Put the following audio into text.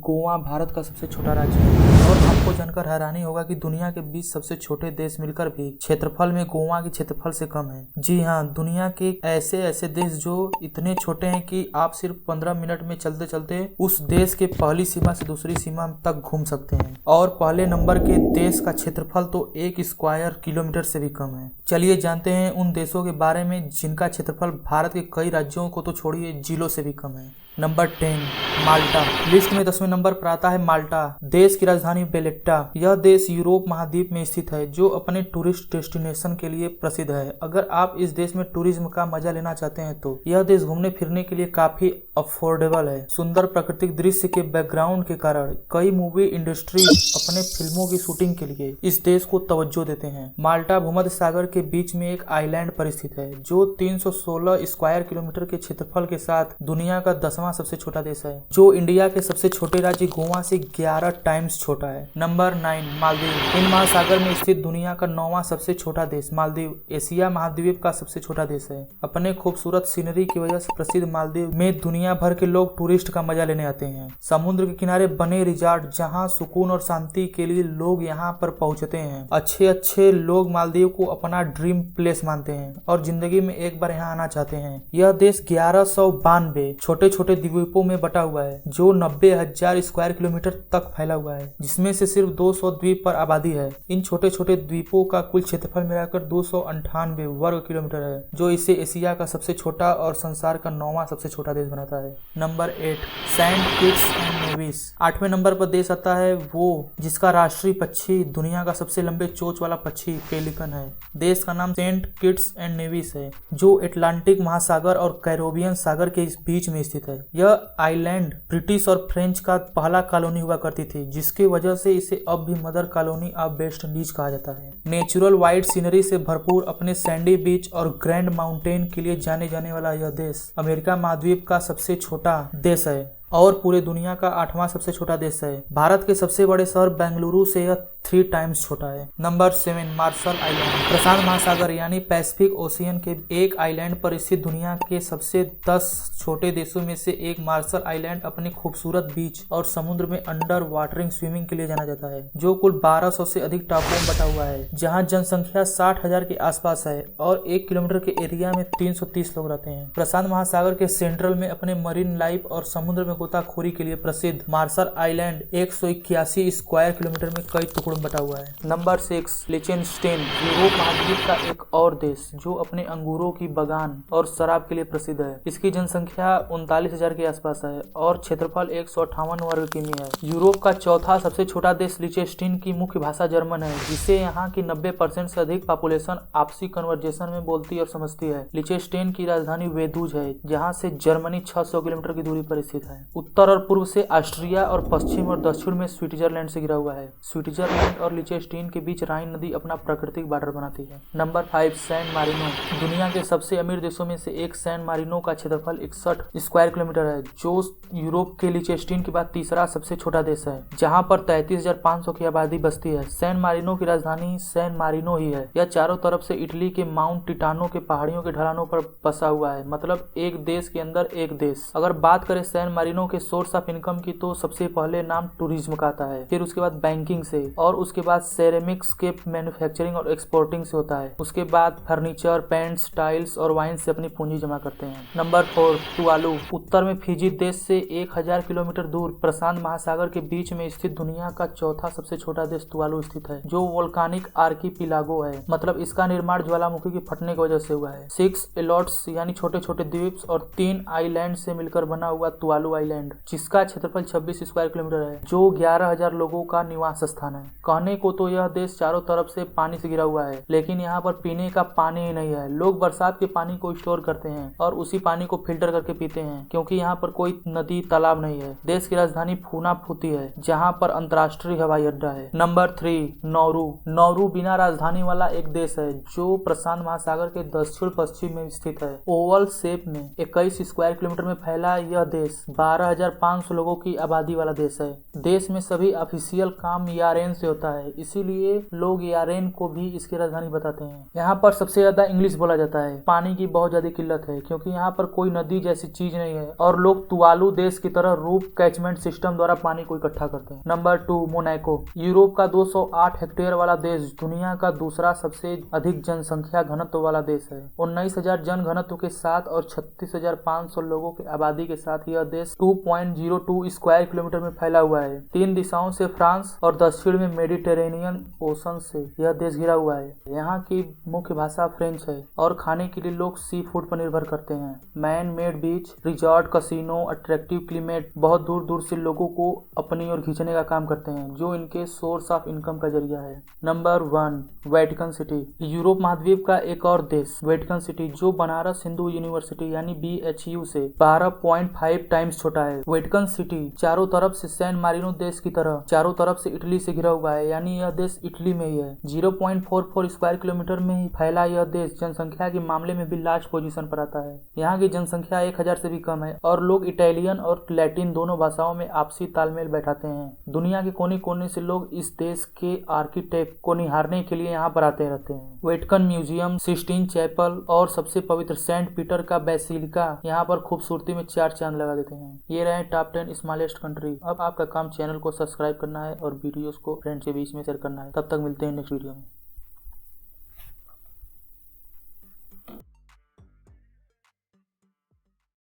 गोवा भारत का सबसे छोटा राज्य है और आपको जानकर हैरानी होगा कि दुनिया के 20 सबसे छोटे देश मिलकर भी क्षेत्रफल में गोवा के क्षेत्रफल से कम है। जी हाँ, दुनिया के ऐसे ऐसे देश जो इतने छोटे हैं कि आप सिर्फ 15 मिनट में चलते चलते उस देश के पहली सीमा से दूसरी सीमा तक घूम सकते हैं। और पहले नंबर के देश का क्षेत्रफल तो 1 स्क्वायर किलोमीटर से भी कम है। चलिए जानते हैं उन देशों के बारे में जिनका क्षेत्रफल भारत के कई राज्यों को तो छोड़िए जिलों से भी कम है। नंबर 10 माल्टा। लिस्ट में 10वें नंबर पर आता है माल्टा। देश की राजधानी वेलेट्टा। यह देश यूरोप महाद्वीप में स्थित है जो अपने टूरिस्ट डेस्टिनेशन के लिए प्रसिद्ध है। अगर आप इस देश में टूरिज्म का मजा लेना चाहते हैं तो यह देश घूमने फिरने के लिए काफी अफोर्डेबल है। सुंदर प्राकृतिक दृश्य के बैकग्राउंड के कारण कई मूवी इंडस्ट्री अपने फिल्मों की शूटिंग के लिए इस देश को तवज्जो देते हैं। माल्टा भूमध्य सागर के बीच में एक आइलैंड पर स्थित है जो 316 स्क्वायर किलोमीटर के क्षेत्रफल के साथ दुनिया का 10वां सबसे छोटा देश है, जो इंडिया के सबसे छोटे राज्य गोवा से 11 टाइम्स छोटा है। नंबर 9 मालदीव। हिंद महासागर में स्थित दुनिया का 9वां सबसे छोटा देश मालदीव एशिया महाद्वीप का सबसे छोटा देश है। अपने खूबसूरत सीनरी की वजह से प्रसिद्ध मालदीव में दुनिया भर के लोग टूरिस्ट का मजा लेने आते हैं। समुद्र के किनारे बने रिजॉर्ट जहां सुकून और शांति के लिए लोग यहां पर पहुंचते हैं। अच्छे लोग मालदीव को अपना ड्रीम प्लेस मानते हैं और जिंदगी में एक बार यहाँ आना चाहते हैं। यह देश 1192 छोटे छोटे द्वीपों में बटा हुआ है जो 90,000 स्क्वायर किलोमीटर तक फैला हुआ है, जिसमें से सिर्फ 200 द्वीप पर आबादी है। इन छोटे छोटे द्वीपों का कुल क्षेत्रफल मिलाकर 298 वर्ग किलोमीटर है, जो इसे एशिया का सबसे छोटा और संसार का 9वां सबसे छोटा देश बनाता है। Number 8 Saint Kitts and Nevis. 8वें नंबर पर देश आता है वो जिसका राष्ट्रीय पक्षी दुनिया का सबसे लंबे चोंच वाला पक्षी पेलिकन है। देश का नाम सेंट किट्स एंड नेविस है जो अटलांटिक महासागर और कैरेबियन सागर के बीच में स्थित है। यह आइलैंड ब्रिटिश और फ्रेंच का पहला कॉलोनी हुआ करती थी, जिसकी वजह से इसे अब भी mother colony of West Indies कहा जाता है। नेचुरल वाइट सीनरी से भरपूर अपने सैंडी बीच और ग्रैंड माउंटेन के लिए जाने जाने वाला यह देश अमेरिका महाद्वीप का सबसे छोटा देश है और पूरे दुनिया का 8वां सबसे छोटा देश है। भारत के सबसे बड़े शहर बेंगलुरु से यह 3 टाइम्स छोटा है। Number 7 martial island. प्रशांत महासागर यानी पैसिफिक ओशियन के एक आइलैंड पर स्थित दुनिया के सबसे 10 छोटे देशों में से एक मार्शल आइलैंड अपने खूबसूरत बीच और समुद्र में अंडर वाटरिंग स्विमिंग के लिए जाना जाता है, जो कुल 1200 से अधिक टापुओं में बटा हुआ है, जहाँ जनसंख्या 60,000 के आसपास है और 1 किलोमीटर के एरिया में 330 लोग रहते हैं। प्रशांत महासागर के सेंट्रल में अपने मरीन लाइफ और समुद्र में गोताखोरी के लिए प्रसिद्ध मार्शल आइलैंड 181 स्क्वायर किलोमीटर में कई टुकड़ों में बटा हुआ है। नंबर 6 लिechtenstein। यूरोप महाद्वीप का एक और देश जो अपने अंगूरों की बागान और शराब के लिए प्रसिद्ध है। इसकी जनसंख्या 39,000 के आसपास है और क्षेत्रफल 158 वर्ग किमी है। यूरोप का चौथा सबसे छोटा देश लिechtenstein की मुख्य भाषा जर्मन है, जिसे यहाँ की 90% से अधिक पॉपुलेशन आपसी कन्वर्जेशन में बोलती और समझती है। लिechtenstein की राजधानी वेदूज है, जहाँ से जर्मनी 600 किलोमीटर की दूरी पर स्थित है। उत्तर और पूर्व से ऑस्ट्रिया और पश्चिम और दक्षिण में स्विट्जरलैंड से घिरा हुआ है। स्विट्जरलैंड और लिechtenstein के बीच राइन नदी अपना प्राकृतिक बॉर्डर बनाती है। Number 5 San Marino. दुनिया के सबसे अमीर देशों में से एक सैन मारिनो का क्षेत्रफल 61 स्क्वायर किलोमीटर है, जो यूरोप के लिechtenstein के बाद तीसरा सबसे छोटा देश है, जहां पर 33,500 की आबादी बसती है। सैन मारिनो की राजधानी सैन मारिनो ही है। यह चारों तरफ से इटली के माउंट टिटानो के पहाड़ियों के ढलानों पर बसा हुआ है, मतलब एक देश के अंदर एक देश। अगर बात करें सैन मारिनो के सोर्स ऑफ इनकम की तो सबसे पहले नाम टूरिज्म का आता है, फिर उसके बाद बैंकिंग से, और उसके बाद सेरेमिक्स के मैन्युफैक्चरिंग और एक्सपोर्टिंग से होता है। उसके बाद फर्नीचर, पेंट्स, टाइल्स और वाइन से अपनी पूंजी जमा करते हैं। Number 4 Tuvalu. उत्तर में फिजी देश से 1000 किलोमीटर दूर प्रशांत महासागर के बीच में स्थित दुनिया का चौथा सबसे छोटा देश तुवालू स्थित है, जो वोल्कानिक आर्कीपिलागो है, मतलब इसका निर्माण ज्वालामुखी के फटने की वजह से हुआ है। 6 इलॉट्स यानी छोटे छोटे द्वीप और 3 आइलैंड से मिलकर बना हुआ तुवालू आइलैंड, जिसका क्षेत्रफल 26 स्क्वायर किलोमीटर है, जो 11,000 लोगों का निवास स्थान है। कहने को तो यह देश चारों तरफ से पानी से घिरा हुआ है, लेकिन यहाँ पर पीने का पानी ही नहीं है। लोग बरसात के पानी को स्टोर करते हैं और उसी पानी को फिल्टर करके पीते हैं, क्योंकि यहाँ पर कोई नदी तालाब नहीं है। देश की राजधानी फूनाफुती है, जहाँ पर अंतर्राष्ट्रीय हवाई अड्डा है। Number 3 Nauru. नौरू बिना राजधानी वाला एक देश है जो प्रशांत महासागर के दक्षिण पश्चिम में स्थित है। ओवल शेप में 21 स्क्वायर किलोमीटर में फैला यह देश 12 12,500 लोगों की आबादी वाला देश है। देश में सभी ऑफिशियल काम यारेन से होता है, इसीलिए लोग यारेन को भी इसकी राजधानी बताते हैं। यहाँ पर सबसे ज्यादा इंग्लिश बोला जाता है। पानी की बहुत ज्यादा किल्लत है क्योंकि यहाँ पर कोई नदी जैसी चीज नहीं है और लोग तुवालू देश की तरह रूप कैचमेंट सिस्टम द्वारा पानी को इकट्ठा करते हैं। Number 2, Monaco. यूरोप का 208 हेक्टेयर वाला देश दुनिया का दूसरा सबसे अधिक जनसंख्या घनत्व वाला देश है। 19,000 जन घनत्व के साथ और 36,500 लोगों की आबादी के साथ यह देश 2.02 स्क्वायर किलोमीटर में फैला हुआ है। 3 दिशाओं से फ्रांस और दक्षिण में मेडिटेरेनियन ओशन से यह देश घिरा हुआ है। यहाँ की मुख्य भाषा फ्रेंच है और खाने के लिए लोग सी फूड पर निर्भर करते हैं। मैन मेड बीच, रिजॉर्ट, कसिनो, अट्रैक्टिव क्लाइमेट बहुत दूर दूर से लोगों को अपनी ओर खींचने का काम करते हैं, जो इनके सोर्स ऑफ इनकम का जरिया है। Number 1, Vatican city. यूरोप महाद्वीप का एक और देश वेटिकन सिटी, जो बनारस हिंदू यूनिवर्सिटी यानी BHU से 12.5 टाइम्स छोटा है। वेटिकन सिटी चारों तरफ से सैन मारिनो देश की तरह चारों तरफ से इटली से घिरा हुआ है, यानी यह देश इटली में ही है। 0.44 स्क्वायर किलोमीटर में ही फैला यह देश जनसंख्या के मामले में भी लास्ट पोजीशन पर आता है। यहाँ की जनसंख्या 1,000 से भी कम है और लोग इटालियन और लैटिन दोनों भाषाओं में आपसी तालमेल बैठाते हैं। दुनिया के कोने कोने से लोग इस देश के आर्किटेक्ट को निहारने के लिए यहाँ पर आते रहते हैं। वेटिकन म्यूजियम, सिस्टीन चैपल और सबसे पवित्र सेंट पीटर का बेसिलिका यहाँ पर खूबसूरती में 4 चांद लगा देते हैं। ये रहे टॉप 10 स्मॉलेस्ट कंट्री। अब आपका काम चैनल को सब्सक्राइब करना है और वीडियोस को फ्रेंड्स के बीच में शेयर करना है। तब तक मिलते हैं नेक्स्ट वीडियो में।